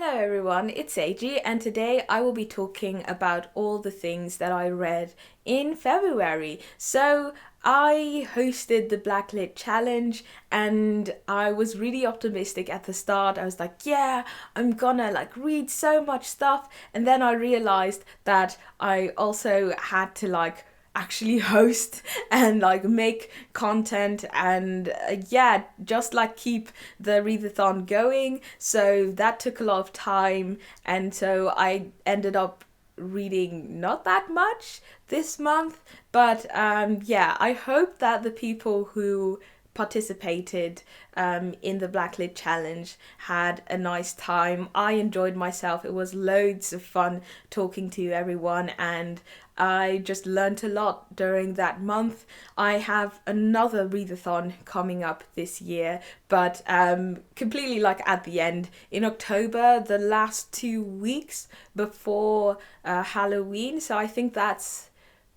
Hello everyone, it's Seji, and today I will be talking about all the things that I read in February. So I hosted the Blacklit Challenge and I was really optimistic at the start. I was like, yeah, I'm gonna read so much stuff, and then I realized that I also had to actually host and make content and just keep the readathon going. So that took a lot of time, and so I ended up reading not that much this month, but I hope that the people who participated in the Blacklit Challenge had a nice time. I enjoyed myself. It was loads of fun talking to everyone, and I just learnt a lot during that month. I have another readathon coming up this year, but completely at the end in October, the last 2 weeks before Halloween. So I think that's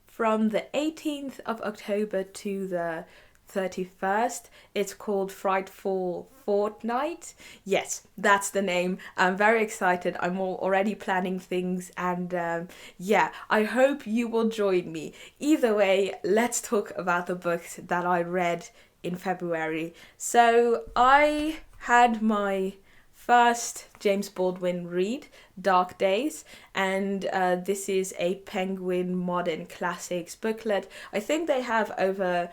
from the 18th of October to the 31st. It's called Frightful Fortnight. Yes, that's the name. I'm very excited. I'm already planning things, and I hope you will join me. Either way, let's talk about the books that I read in February. So I had my first James Baldwin read, Dark Days, and this is a Penguin Modern Classics booklet. I think they have over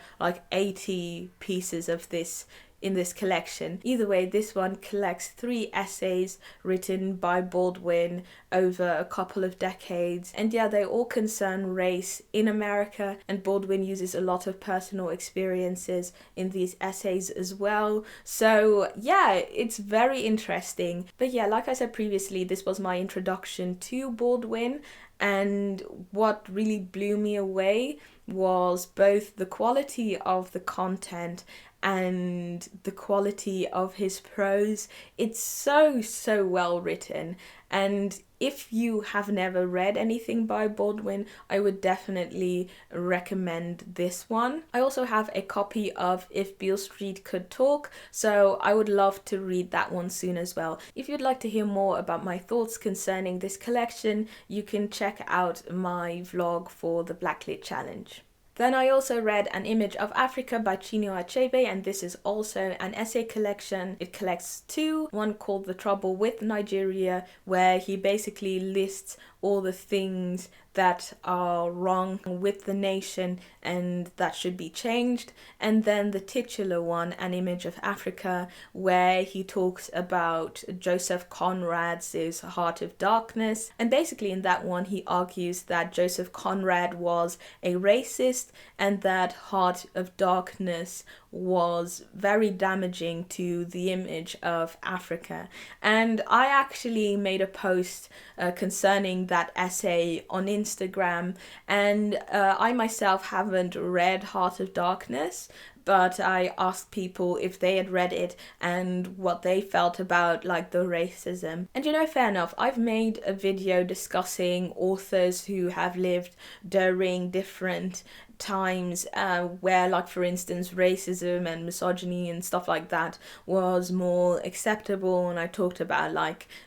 80 pieces of this in this collection. Either way, this one collects 3 essays written by Baldwin over a couple of decades, and they all concern race in America, and Baldwin uses a lot of personal experiences in these essays as well. So it's very interesting. But like I said previously, this was my introduction to Baldwin, and what really blew me away was both the quality of the content and the quality of his prose. It's so well written, and if you have never read anything by Baldwin, I would definitely recommend this one. I also have a copy of If Beale Street Could Talk, so I would love to read that one soon as well. If you'd like to hear more about my thoughts concerning this collection, you can check out my vlog for the Blacklit Challenge. Then I also read An Image of Africa by Chinua Achebe, and this is also an essay collection. It collects 2, one called The Trouble with Nigeria, where he basically lists all the things that are wrong with the nation and that should be changed. And then the titular one, An Image of Africa, where he talks about Joseph Conrad's Heart of Darkness. And basically in that one he argues that Joseph Conrad was a racist and that Heart of Darkness was very damaging to the image of Africa. And I actually made a post concerning that essay on Instagram, and I myself haven't read Heart of Darkness, but I asked people if they had read it and what they felt about the racism. And fair enough, I've made a video discussing authors who have lived during different times where for instance racism and misogyny and stuff like that was more acceptable, and I talked about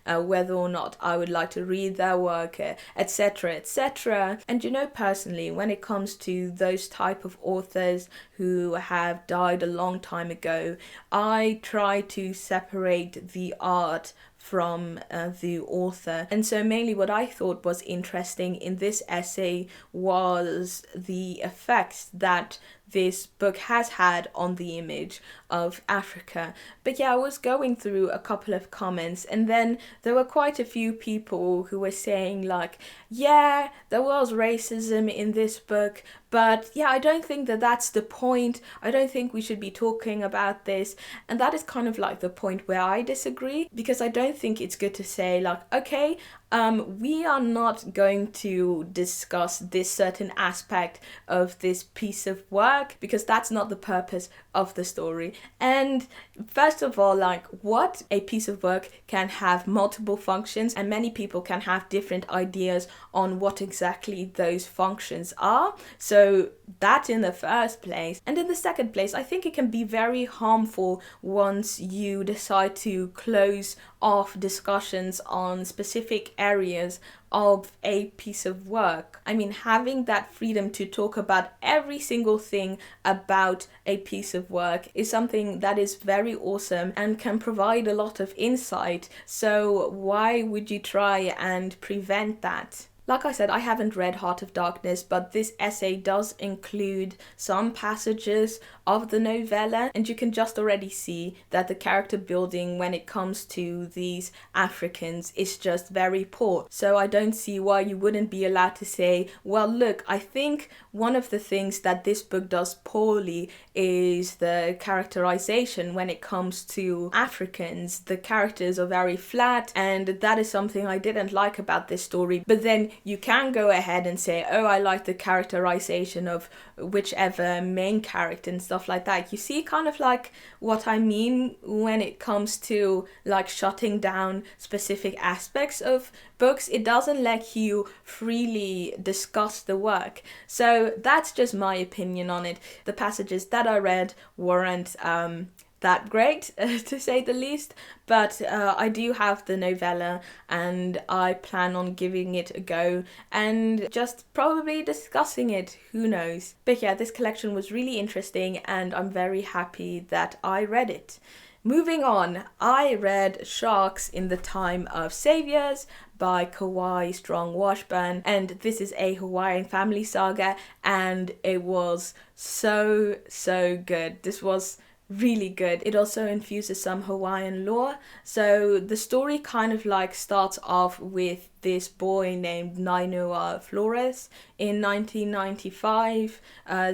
whether or not I would like to read their work, etc etc. And personally, when it comes to those type of authors who have died a long time ago, I try to separate the art from the author. And so mainly what I thought was interesting in this essay was the effects that this book has had on the image of Africa. But I was going through a couple of comments, and then there were quite a few people who were saying there was racism in this book, but I don't think that that's the point. I don't think we should be talking about this. And that is kind of the point where I disagree, because I don't think it's good to say okay, we are not going to discuss this certain aspect of this piece of work, work, because that's not the purpose of the story. And first of all, like, what a piece of work can have multiple functions, and many people can have different ideas on what exactly those functions are. So that in the first place. And in the second place, I think it can be very harmful once you decide to close off discussions on specific areas of a piece of work. I mean, having that freedom to talk about every single thing about a piece of work is something that is very awesome and can provide a lot of insight. So why would you try and prevent that? Like I said, I haven't read Heart of Darkness, but this essay does include some passages of the novella, and you can just already see that the character building when it comes to these Africans is just very poor. So I don't see why you wouldn't be allowed to say, well, look, I think one of the things that this book does poorly is the characterization when it comes to Africans. The characters are very flat, and that is something I didn't like about this story. But then you can go ahead and say, oh, I like the characterization of whichever main character and stuff like that. You see kind of like what I mean when it comes to like shutting down specific aspects of books. It doesn't let you freely discuss the work. So that's just my opinion on it. The passages that I read weren't that great, to say the least, but I do have the novella and I plan on giving it a go and just probably discussing it, who knows. But yeah, this collection was really interesting and I'm very happy that I read it. Moving on, I read Sharks in the Time of Saviors by Kauai Strong Washburn, and this is a Hawaiian family saga and it was so good. This was really good. It also infuses some Hawaiian lore. So the story kind of like starts off with this boy named Nainoa Flores in 1995.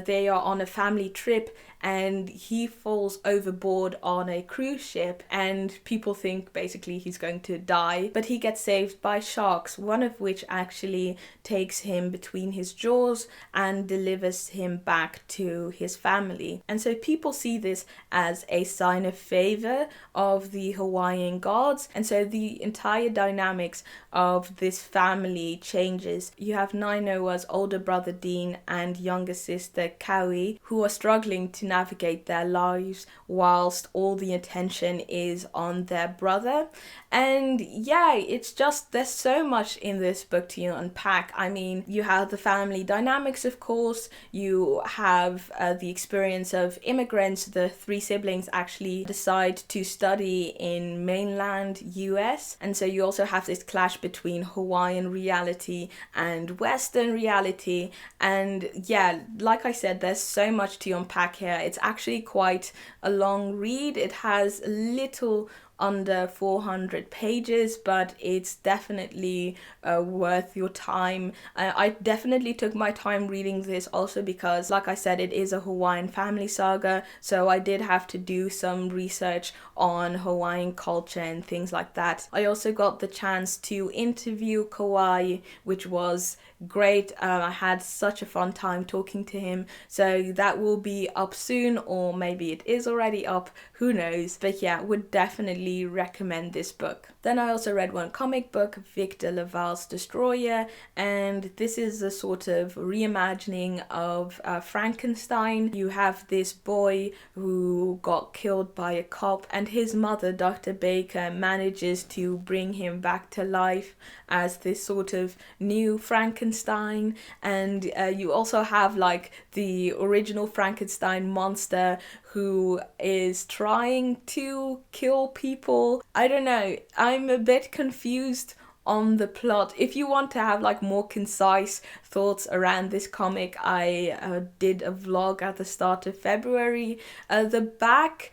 They are on a family trip and he falls overboard on a cruise ship and people think basically he's going to die, but he gets saved by sharks, one of which actually takes him between his jaws and delivers him back to his family. And so people see this as a sign of favor of the Hawaiian gods, and so the entire dynamics of this family changes. You have Nainoa's older brother Dean and younger sister Kaui, who are struggling to navigate their lives whilst all the attention is on their brother. And yeah, it's just, there's so much in this book to unpack. I mean, you have the family dynamics, of course, you have the experience of immigrants. The three siblings actually decide to study in mainland US, and so you also have this clash between Hawaiian reality and Western reality. And yeah, like I said, there's so much to unpack here. It's actually quite a long read. It has little under 400 pages, but it's definitely worth your time. I definitely took my time reading this also because, like I said, it is a Hawaiian family saga, so I did have to do some research on Hawaiian culture and things like that. I also got the chance to interview Kauai, which was great. I had such a fun time talking to him, so that will be up soon, or maybe it is already up, who knows. But yeah, would definitely recommend this book. Then I also read one comic book, Victor LaValle's Destroyer, and this is a sort of reimagining of Frankenstein. You have this boy who got killed by a cop, and his mother, Dr. Baker, manages to bring him back to life as this sort of new Frankenstein. And you also have like the original Frankenstein monster who is trying to kill people. I don't know, I'm a bit confused on the plot. If you want to have like more concise thoughts around this comic, I did a vlog at the start of February. The back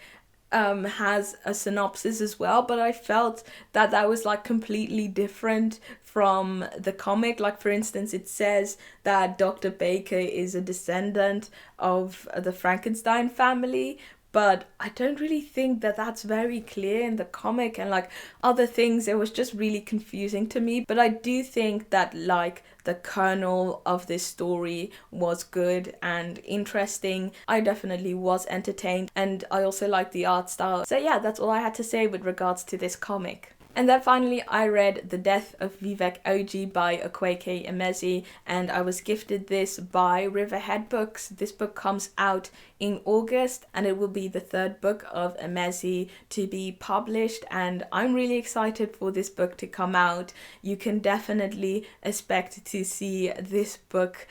has a synopsis as well, but I felt that that was like completely different from the comic. Like, for instance, it says that Dr. Baker is a descendant of the Frankenstein family, but I don't really think that that's very clear in the comic, and like other things, it was just really confusing to me. But I do think that like the kernel of this story was good and interesting. I definitely was entertained, and I also like the art style. So yeah, that's all I had to say with regards to this comic. And then finally, I read The Death of Vivek Oji by Akwaeke Emezi, and I was gifted this by Riverhead Books. This book comes out in August, and it will be the third book of Emezi to be published, and I'm really excited for this book to come out. You can definitely expect to see this book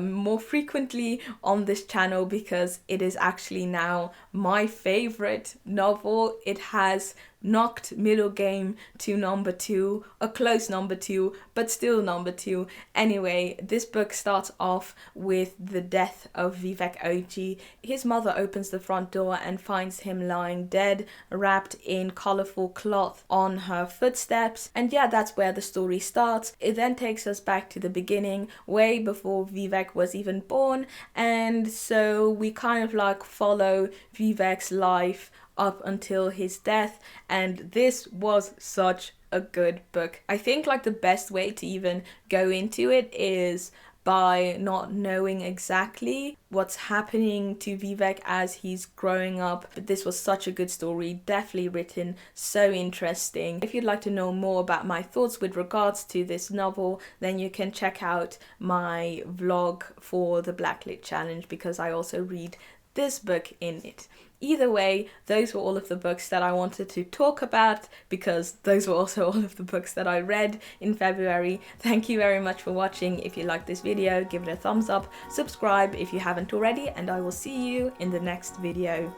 more frequently on this channel, because it is actually now my favorite novel. It has knocked Middle Game to number 2, a close number 2, but still number 2. Anyway, this book starts off with the death of Vivek Oji. His mother opens the front door and finds him lying dead, wrapped in colourful cloth on her footsteps. And yeah, that's where the story starts. It then takes us back to the beginning, way before Vivek was even born, and so we kind of like follow Vivek's life up until his death, and this was such a good book. I think like the best way to even go into it is by not knowing exactly what's happening to Vivek as he's growing up. But this was such a good story, definitely written, so interesting. If you'd like to know more about my thoughts with regards to this novel, then you can check out my vlog for the Blacklit Challenge, because I also read this book in it. Either way, those were all of the books that I wanted to talk about, because those were also all of the books that I read in February. Thank you very much for watching. If you liked this video, give it a thumbs up, subscribe if you haven't already, and I will see you in the next video.